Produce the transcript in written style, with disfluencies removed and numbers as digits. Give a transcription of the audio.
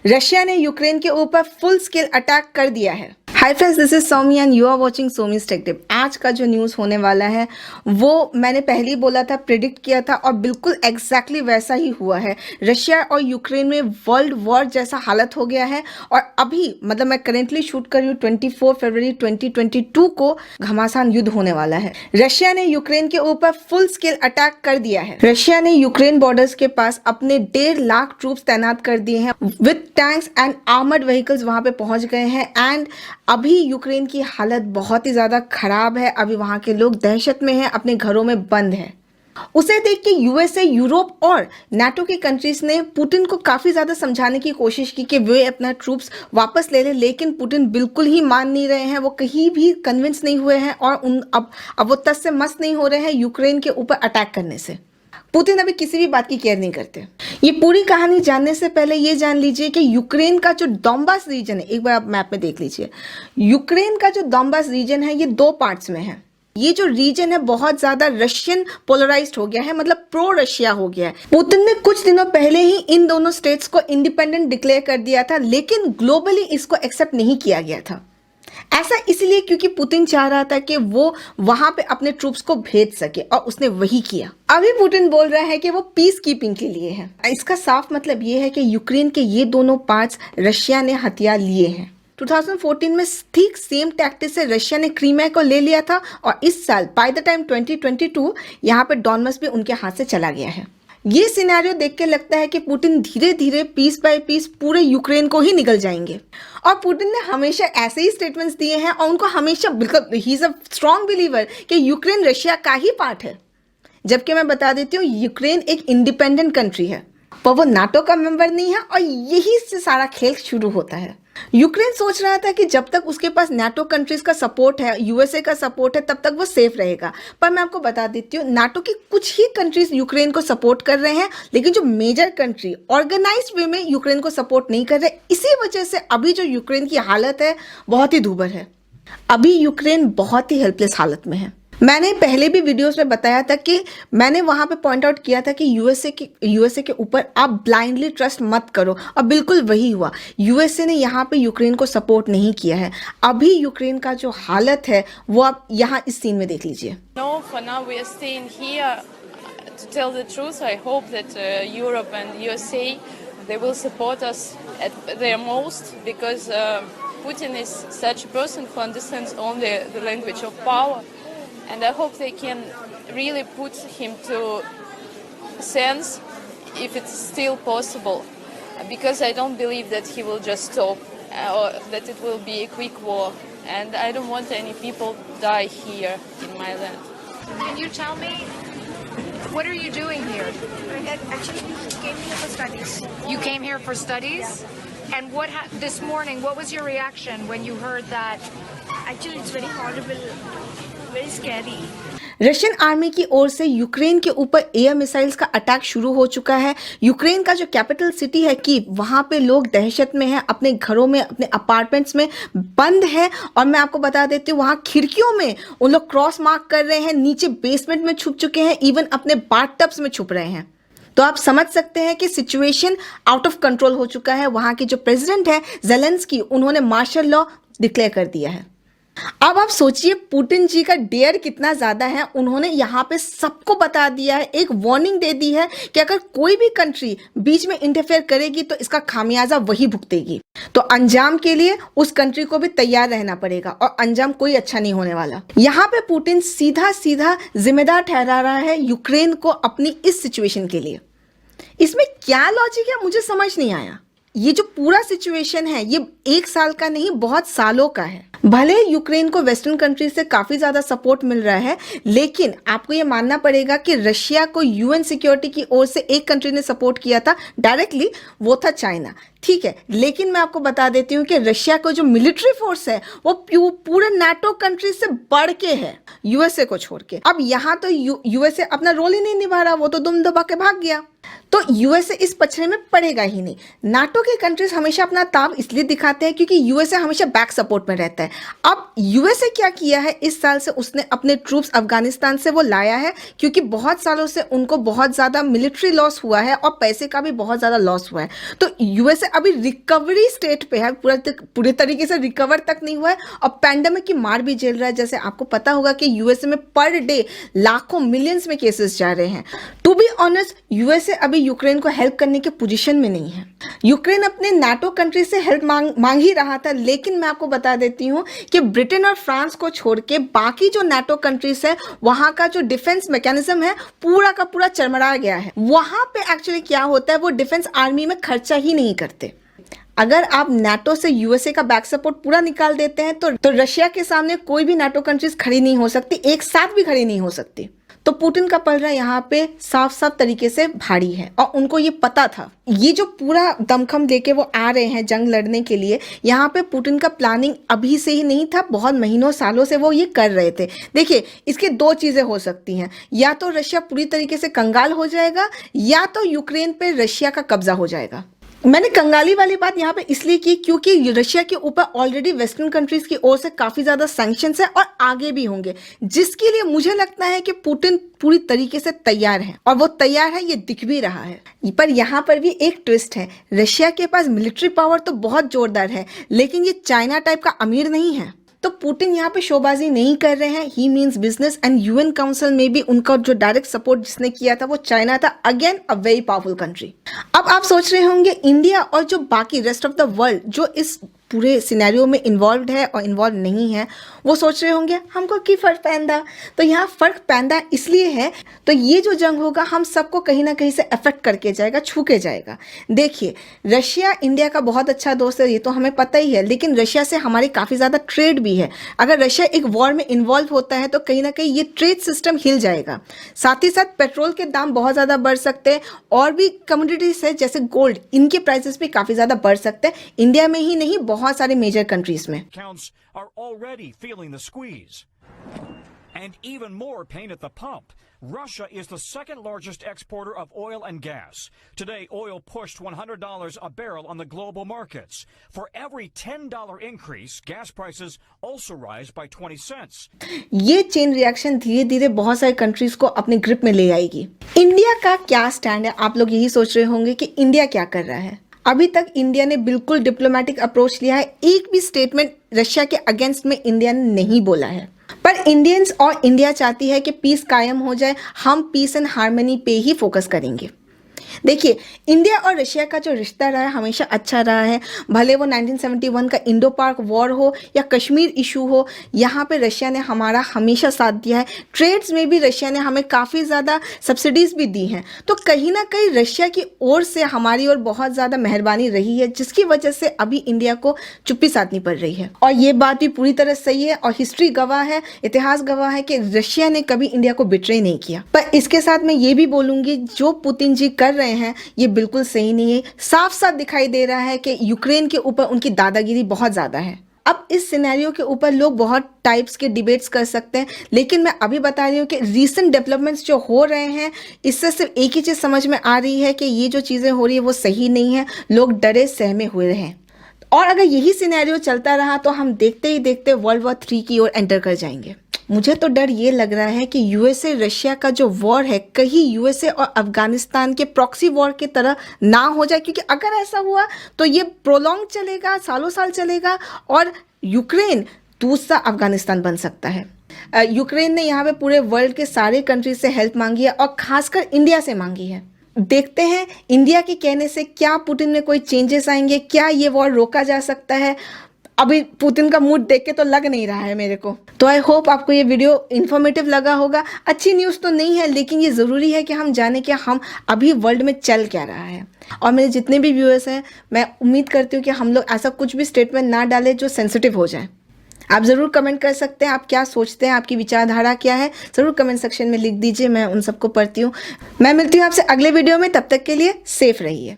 Russia ने Ukraine के ऊपर फुल स्केल अटैक कर दिया है। Hi friends, this is Soumi and you are watching Soumi's tech tip. आज का जो न्यूज़ होने वाला है वो मैंने पहले ही बोला था, प्रिडिक्ट किया था और बिल्कुल एग्जैक्टली वैसा ही हुआ है। रशिया और यूक्रेन में वर्ल्ड वॉर जैसा हालत हो गया है और अभी मतलब मैं करेंटली शूट कर रही हूँ 24 फरवरी 2022 को घमासान युद्ध होने वाला है। रशिया ने यूक्रेन के ऊपर फुल स्केल अटैक कर दिया है। रशिया ने यूक्रेन बॉर्डर्स के पास अपने 1.5 लाख ट्रूप्स तैनात कर दिए हैं with tanks and armoured vehicles वहां पे पहुंच गए हैं। एंड अभी यूक्रेन की हालत बहुत ही ज़्यादा खराब है। अभी वहाँ के लोग दहशत में हैं, अपने घरों में बंद हैं। उसे देख के यूएसए, यूरोप और नाटो की कंट्रीज ने पुतिन को काफ़ी ज़्यादा समझाने की कोशिश की कि वे अपना ट्रूप्स वापस ले लें, लेकिन पुतिन बिल्कुल ही मान नहीं रहे हैं। वो कहीं भी कन्विंस नहीं हुए हैं और अब वो तस से मस नहीं हो रहे हैं यूक्रेन के ऊपर अटैक करने से। पुतिन अभी किसी भी बात की केयर नहीं करते। ये पूरी कहानी जानने से पहले ये जान लीजिए कि यूक्रेन का जो डोंबास रीजन है, एक बार आप मैप में देख लीजिए। यूक्रेन का जो डोंबास रीजन है ये 2 पार्ट्स में है। ये जो रीजन है बहुत ज्यादा रशियन पोलराइज्ड हो गया है, मतलब प्रो रशिया हो गया है। पुतिन ने कुछ दिनों पहले ही इन दोनों स्टेट्स को इंडिपेंडेंट डिक्लेयर कर दिया था, लेकिन ग्लोबली इसको एक्सेप्ट नहीं किया गया था। ऐसा इसलिए क्योंकि पुतिन चाह रहा था कि वो वहां पे अपने ट्रूप्स को भेज सके और उसने वही किया। अभी पुतिन बोल रहा है कि वो पीस कीपिंग के लिए है। इसका साफ मतलब ये है कि यूक्रेन के ये दोनों पार्ट्स रशिया ने हथियार लिए हैं। 2014 में ठीक सेम टैक्टिस से रशिया ने क्रीमिया को ले लिया था और इस साल बाय द टाइम 2022 यहाँ पे डॉनबस भी उनके हाथ से चला गया है। ये सिनेरियो देख के लगता है कि पुतिन धीरे धीरे पीस बाय पीस पूरे यूक्रेन को ही निगल जाएंगे। और पुतिन ने हमेशा ऐसे ही स्टेटमेंट्स दिए हैं और उनको हमेशा बिल्कुल he is a strong believer कि यूक्रेन रशिया का ही पार्ट है। जबकि मैं बता देती हूँ यूक्रेन एक इंडिपेंडेंट कंट्री है, पर वो नाटो का मेंबर नहीं है और यही से सारा खेल शुरू होता है। यूक्रेन सोच रहा था कि जब तक उसके पास नाटो कंट्रीज का सपोर्ट है, यूएसए का सपोर्ट है, तब तक वो सेफ रहेगा। पर मैं आपको बता देती हूँ नाटो की कुछ ही कंट्रीज यूक्रेन को सपोर्ट कर रहे हैं, लेकिन जो मेजर कंट्री ऑर्गेनाइज्ड वे में यूक्रेन को सपोर्ट नहीं कर रहे। इसी वजह से अभी जो यूक्रेन की हालत है बहुत ही दूभर है। अभी यूक्रेन बहुत ही हेल्पलेस हालत में है। मैंने पहले भी वीडियोस में बताया था कि मैंने वहां पे पॉइंट आउट किया था कि यूएसए के ऊपर आप ब्लाइंडली ट्रस्ट मत करो, और बिल्कुल वही हुआ। यूएसए ने यहाँ पे यूक्रेन को सपोर्ट नहीं किया है। अभी यूक्रेन का जो हालत है वो आप यहाँ इस सीन में देख लीजिए। No, for now we are staying here. To tell the truth, I hope that Europe and USA they will support us at their most, because Putin is such a person who understands only the language of power. And I hope they can really put him to sense if it's still possible, because I don't believe that he will just stop or that it will be a quick war, and I don't want any people die here in my land. Can you tell me, what are you doing here? Actually, we came here for studies. You came here for studies? And this morning, what was your reaction when you heard that? Actually, it's very horrible, very scary. Russian army की ओर से Ukraine के ऊपर air missiles का attack शुरू हो चुका है। Ukraine का जो कैपिटल सिटी है कीव, वहाँ पे लोग दहशत में हैं, अपने घरों में, अपने अपार्टमेंट्स में बंद है। और मैं आपको बता देती हूँ वहाँ खिड़कियों में उन लोग क्रॉस मार्क कर रहे हैं, नीचे बेसमेंट में छुप चुके हैं, इवन अपने बाथटब्स में छुप रहे हैं। तो आप समझ सकते हैं कि सिचुएशन आउट ऑफ कंट्रोल हो चुका है। वहाँ के जो प्रेसिडेंट है ज़ेलेंस्की, उन्होंने मार्शल लॉ डिक्लेयर कर दिया है। अब आप सोचिए पुतिन जी का डेयर कितना ज्यादा है। उन्होंने यहाँ पे सबको बता दिया है, एक वार्निंग दे दी है कि अगर कोई भी कंट्री बीच में इंटरफेयर करेगी तो इसका खामियाजा वही भुगतेगी। तो अंजाम के लिए उस कंट्री को भी तैयार रहना पड़ेगा और अंजाम कोई अच्छा नहीं होने वाला। यहाँ पे पुतिन सीधा सीधा जिम्मेदार ठहरा रहा है यूक्रेन को अपनी इस सिचुएशन के लिए। इसमें क्या लॉजिक है मुझे समझ नहीं आया। ये जो पूरा सिचुएशन है ये 1 साल का नहीं, बहुत सालों का है। भले यूक्रेन को वेस्टर्न कंट्री से काफी ज्यादा सपोर्ट मिल रहा है, लेकिन आपको ये मानना पड़ेगा कि रशिया को यूएन सिक्योरिटी की ओर से एक कंट्री ने सपोर्ट किया था डायरेक्टली, वो था चाइना। ठीक है, लेकिन मैं आपको बता देती हूँ कि रशिया को जो मिलिट्री फोर्स है वो पूरे नाटो कंट्री से बढ़ के है, यूएसए को छोड़ के। अब यहाँ तो यूएसए अपना रोल ही नहीं निभा रहा, वो तो दुम दबा के भाग गया। तो तो यूएसए इस पचड़े में पड़ेगा ही नहीं। नाटो के कंट्रीज हमेशा अपना ताव इसलिए दिखाते हैं क्योंकि यूएसए हमेशा बैक सपोर्ट में रहता है। अब यूएसए क्या किया है, इस साल से उसने अपने ट्रूप्स अफगानिस्तान से वो लाया है क्योंकि बहुत सालों से उनको बहुत ज़्यादा मिलिट्री लॉस हुआ है और पैसे का भी बहुत ज़्यादा लॉस हुआ है। तो यूएसए अभी रिकवरी स्टेट पे है, पूरे तरीके से रिकवर तक नहीं हुआ है और पैंडेमिक की मार भी झेल रहा है। जैसे आपको पता होगा कि यूएसए में पर डे लाखों मिलियंस में केसेस जा रहे हैं। टू बी ऑनेस्ट, यूएसए अभी यूक्रेन को हेल्प करने की पोजीशन में नहीं है। यूक्रेन अपने नाटो कंट्री से हेल्प मांग ही रहा था, लेकिन मैं आपको बता देती हूँ कि ब्रिटेन और फ्रांस को छोड़ के बाकी जो नाटो कंट्रीज है वहां का जो डिफेंस मैकेनिज्म है पूरा का पूरा चरमरा गया है। वहां पे एक्चुअली क्या होता है, वो डिफेंस आर्मी में खर्चा ही नहीं करते। अगर आप नाटो से यूएसए का बैक सपोर्ट पूरा निकाल देते हैं तो रशिया के सामने कोई भी नाटो कंट्रीज खड़ी नहीं हो सकती, एक साथ भी खड़ी नहीं हो सकती। तो पुतिन का पलड़ा यहाँ पे साफ साफ तरीके से भारी है और उनको ये पता था। ये जो पूरा दमखम लेके वो आ रहे हैं जंग लड़ने के लिए, यहाँ पे पुतिन का प्लानिंग अभी से ही नहीं था, बहुत महीनों सालों से वो ये कर रहे थे। देखिए, इसके दो चीजें हो सकती हैं, या तो रशिया पूरी तरीके से कंगाल हो जाएगा या तो यूक्रेन पे रशिया का कब्जा हो जाएगा। मैंने कंगाली वाली बात यहाँ पे इसलिए की क्योंकि रशिया के ऊपर ऑलरेडी वेस्टर्न कंट्रीज की ओर से काफी ज्यादा सैंक्शंस है और आगे भी होंगे, जिसके लिए मुझे लगता है कि पुतिन पूरी तरीके से तैयार है और वो तैयार है, ये दिख भी रहा है। पर यहाँ पर भी एक ट्विस्ट है, रशिया के पास मिलिट्री पावर तो बहुत जोरदार है, लेकिन ये चाइना टाइप का अमीर नहीं है। तो पुतिन यहाँ पे शोबाजी नहीं कर रहे हैं, he means business. And UN council में भी उनका जो डायरेक्ट सपोर्ट जिसने किया था वो चाइना था, again a very powerful country. अब आप सोच रहे होंगे इंडिया और जो बाकी रेस्ट ऑफ द वर्ल्ड जो इस पूरे सिनेरियो में इन्वॉल्व है और इन्वॉल्व नहीं है, वो सोच रहे होंगे हमको की फर्क पैदा। तो यहाँ फर्क पैदा इसलिए है, तो ये जो जंग होगा हम सबको कहीं ना कहीं से अफेक्ट करके जाएगा, छू के जाएगा। देखिए, रशिया इंडिया का बहुत अच्छा दोस्त है, ये तो हमें पता ही है, लेकिन रशिया से हमारी काफ़ी ज़्यादा ट्रेड भी है। अगर रशिया एक वॉर में इन्वॉल्व होता है तो कहीं ना कहीं ये ट्रेड सिस्टम हिल जाएगा। साथ ही साथ पेट्रोल के दाम बहुत ज़्यादा बढ़ सकते हैं और भी कमोडिटीज है जैसे गोल्ड, इनके प्राइसेस भी काफ़ी ज़्यादा बढ़ सकते हैं, इंडिया में ही नहीं बहुत सारे मेजर कंट्रीज में। Accounts are already feeling the squeeze. And even more pain at the pump. Russia is the second largest exporter of oil and gas. Today, oil pushed $100 a barrel on the global markets. For every $10 increase, gas prices also rise by 20 cents. ये chain reaction धीरे धीरे बहुत सारे countries को अपने grip में ले आएगी। इंडिया का क्या स्टैंड है, आप लोग यही सोच रहे होंगे कि इंडिया क्या कर रहा है। अभी तक इंडिया ने बिल्कुल डिप्लोमेटिक अप्रोच लिया है, एक भी स्टेटमेंट रशिया के अगेंस्ट में इंडिया ने नहीं बोला है। पर इंडियंस और इंडिया चाहती है कि पीस कायम हो जाए, हम पीस एंड हार्मनी पे ही फोकस करेंगे। देखिए, इंडिया और रशिया का जो रिश्ता रहा है हमेशा अच्छा रहा है, भले वो 1971 का इंडो पाक वॉर हो या कश्मीर इशू हो, यहाँ पे रशिया ने हमारा हमेशा साथ दिया है। ट्रेड्स में भी रशिया ने हमें काफ़ी ज़्यादा सब्सिडीज़ भी दी हैं। तो कहीं ना कहीं रशिया की ओर से हमारी ओर बहुत ज़्यादा मेहरबानी रही है, जिसकी वजह से अभी इंडिया को चुप्पी साधनी पड़ रही है। और ये बात भी पूरी तरह सही है और हिस्ट्री गवाह है, इतिहास गवाह है कि रशिया ने कभी इंडिया को बिट्रे नहीं किया। पर इसके साथ मैं ये भी बोलूँगी, जो पुतिन जी कर रहे हैं ये बिल्कुल सही नहीं है। साफ साफ दिखाई दे रहा है कि यूक्रेन के ऊपर उनकी दादागिरी बहुत ज्यादा है। अब इस सिनेरियो के ऊपर लोग बहुत टाइप्स के डिबेट्स कर सकते हैं, लेकिन मैं अभी बता रही हूँ कि रीसेंट डेवलपमेंट्स जो हो रहे हैं, इससे सिर्फ एक ही चीज़ समझ में आ रही है कि ये जो चीज़ें हो रही है वो सही नहीं है। लोग डरे सहमे हुए हैं और अगर यही सिनेरियो चलता रहा तो हम देखते ही देखते वर्ल्ड वॉर 3 की ओर एंटर कर जाएंगे। मुझे तो डर ये लग रहा है कि यूएसए रशिया का जो वॉर है कहीं यूएसए और अफगानिस्तान के प्रॉक्सी वॉर की तरह ना हो जाए, क्योंकि अगर ऐसा हुआ तो ये प्रोलॉन्ग चलेगा, सालों साल चलेगा और यूक्रेन दूसरा अफगानिस्तान बन सकता है। यूक्रेन ने यहाँ पे पूरे वर्ल्ड के सारे कंट्री से हेल्प मांगी है और खासकर इंडिया से मांगी है। देखते हैं इंडिया के कहने से क्या पुतिन में कोई चेंजेस आएंगे, क्या ये वॉर रोका जा सकता है। अभी पुतिन का मूड देख के तो लग नहीं रहा है मेरे को। तो आई होप आपको ये वीडियो इन्फॉर्मेटिव लगा होगा। अच्छी न्यूज़ तो नहीं है, लेकिन ये ज़रूरी है कि हम जाने कि हम अभी वर्ल्ड में चल क्या रहा है। और मेरे जितने भी व्यूअर्स हैं, मैं उम्मीद करती हूँ कि हम लोग ऐसा कुछ भी स्टेटमेंट ना डालें जो सेंसिटिव हो जाए। आप ज़रूर कमेंट कर सकते हैं, आप क्या सोचते हैं, आपकी विचारधारा क्या है, ज़रूर कमेंट सेक्शन में लिख दीजिए, मैं उन सबको पढ़ती हूँ। मैं मिलती हूँ आपसे अगले वीडियो में, तब तक के लिए सेफ रहिए।